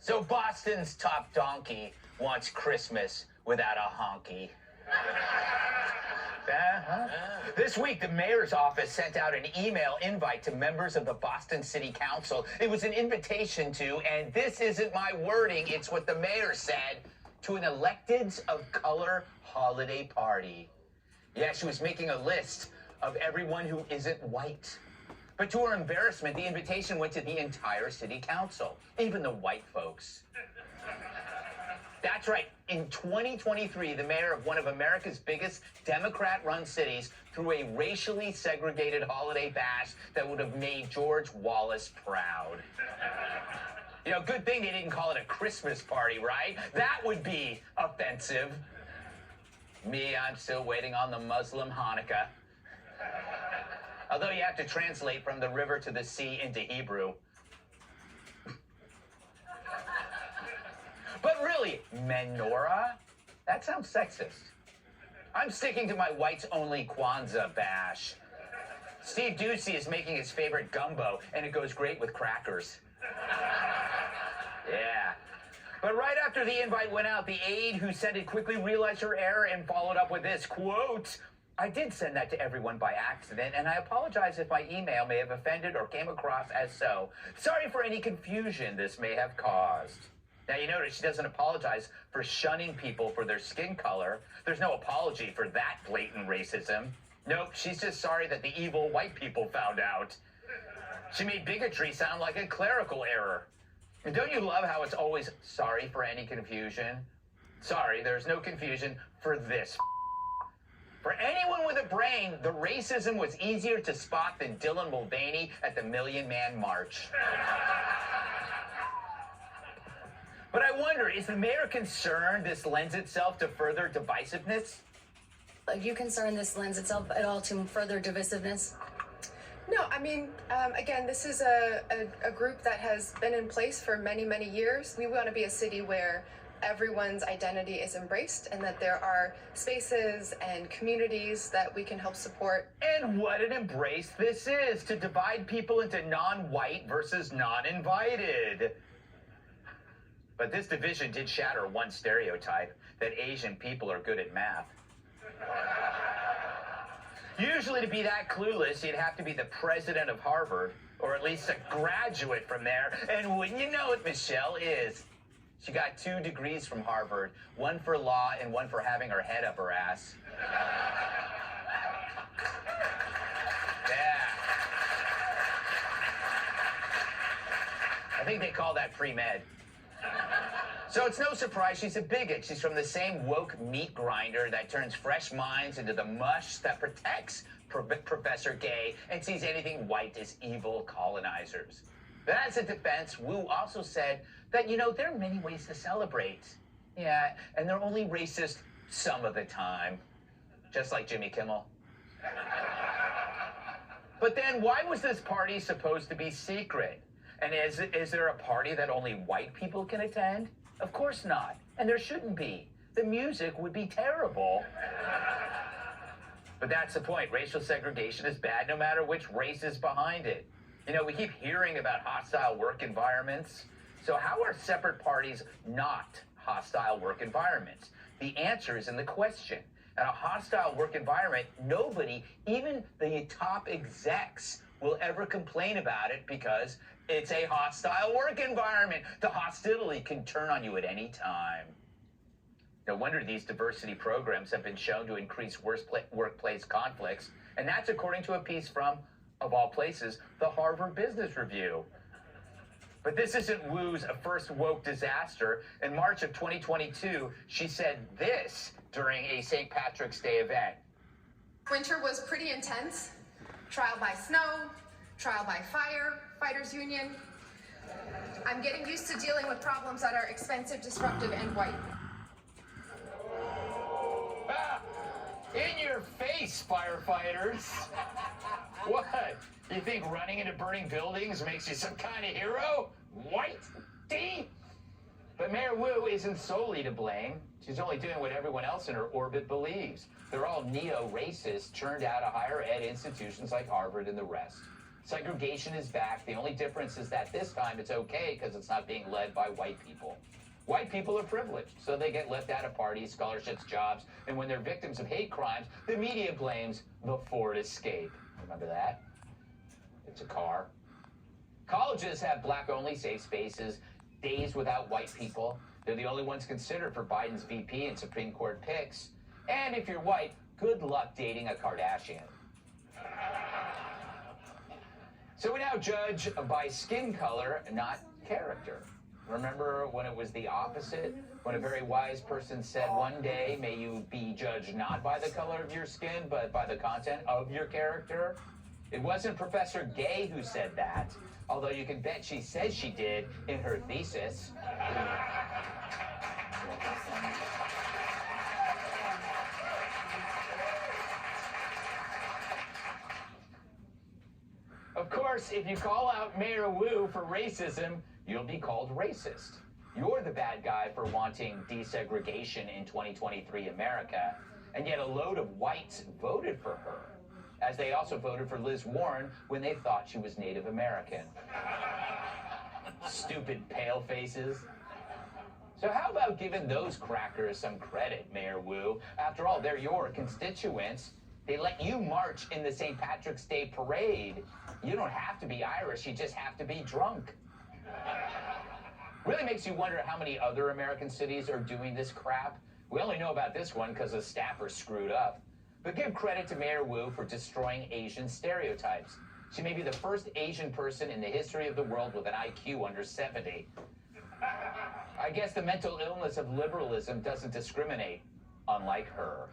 So Boston's top donkey wants Christmas without a honky. This week, the mayor's office sent out an email invite to members of the Boston City Council. It was an invitation to, and this isn't my wording, it's what the mayor said, to an electeds of color holiday party. Yeah, she was making a list of everyone who isn't white. But to her embarrassment, the invitation went to the entire city council, even the white folks. That's right. In 2023, the mayor of one of America's biggest Democrat-run cities threw a racially segregated holiday bash that would have made George Wallace proud. You know, good thing they didn't call it a Christmas party, right? That would be offensive. Me, I'm still waiting on the Muslim Hanukkah. Although you have to translate from the river to the sea into Hebrew. But really, menorah? That sounds sexist. I'm sticking to my whites-only Kwanzaa bash. Steve Ducey is making his favorite gumbo, and it goes great with crackers. Yeah. But right after the invite went out, the aide who sent it quickly realized her error and followed up with this, quote, "I did send that to everyone by accident, and I apologize if my email may have offended or came across as so. Sorry for any confusion this may have caused." Now, you notice she doesn't apologize for shunning people for their skin color. There's no apology for that blatant racism. Nope, she's just sorry that the evil white people found out. She made bigotry sound like a clerical error. And don't you love how it's always sorry for any confusion? Sorry, there's no confusion for this. For anyone with a brain, the racism was easier to spot than Dylan Mulvaney at the Million Man March. But I wonder, is the mayor concerned this lends itself to further divisiveness? Are you concerned this lends itself at all to further divisiveness? No, I mean, again, this is a group that has been in place for many, many years. We want to be a city where everyone's identity is embraced and that there are spaces and communities that we can help support. And what an embrace this is, to divide people into non-white versus non-invited. But this division did shatter one stereotype, that Asian people are good at math. Usually to be that clueless, you'd have to be the president of Harvard, or at least a graduate from there. And wouldn't you know it, Michelle is. She got 2 degrees from Harvard, one for law and one for having her head up her ass. Yeah. I think they call that pre-med. So it's no surprise she's a bigot. She's from the same woke meat grinder that turns fresh minds into the mush that protects Professor Gay and sees anything white as evil colonizers. But as a defense, Wu also said that, you know, there are many ways to celebrate. Yeah, and they're only racist some of the time. Just like Jimmy Kimmel. But then why was this party supposed to be secret? And is there a party that only white people can attend? Of course not. And there shouldn't be. The music would be terrible. But that's the point. Racial segregation is bad no matter which race is behind it. You know, we keep hearing about hostile work environments. So how are separate parties not hostile work environments? The answer is in the question. In a hostile work environment, nobody, even the top execs, will ever complain about it because it's a hostile work environment. The hostility can turn on you at any time. No wonder these diversity programs have been shown to increase workplace conflicts. And that's according to a piece from, of all places, the Harvard Business Review. But this isn't Wu's first woke disaster. In March of 2022, she said this during a St. Patrick's Day event. Winter was pretty intense. Trial by snow, trial by fire, fighters union. I'm getting used to dealing with problems that are expensive, disruptive, and white. Ah, in your face, firefighters. What? You think running into burning buildings makes you some kind of hero? White? D? But Mayor Wu isn't solely to blame. She's only doing what everyone else in her orbit believes. They're all neo-racists turned out of higher ed institutions like Harvard and the rest. Segregation is back. The only difference is that this time it's okay because it's not being led by white people. White people are privileged, so they get left out of parties, scholarships, jobs, and when they're victims of hate crimes, the media blames the Ford Escape. Remember that? It's a car. Colleges have black-only safe spaces, days without white people. They're the only ones considered for Biden's VP and Supreme Court picks. And if you're white, good luck dating a Kardashian. So we now judge by skin color, not character. Remember when it was the opposite? When a very wise person said, one day may you be judged not by the color of your skin, but by the content of your character? It wasn't Professor Gay who said that, although you can bet she says she did in her thesis. Of course, if you call out Mayor Wu for racism, you'll be called racist. You're the bad guy for wanting desegregation in 2023 America, and yet a load of whites voted for her, as they also voted for Liz Warren when they thought she was Native American. Stupid pale faces. So how about giving those crackers some credit, Mayor Wu? After all, they're your constituents. They let you march in the St. Patrick's Day parade. You don't have to be Irish, you just have to be drunk. Really makes you wonder how many other American cities are doing this crap. We only know about this one because a staffer screwed up. But give credit to Mayor Wu for destroying Asian stereotypes. She may be the first Asian person in the history of the world with an IQ under 70. I guess the mental illness of liberalism doesn't discriminate, unlike her.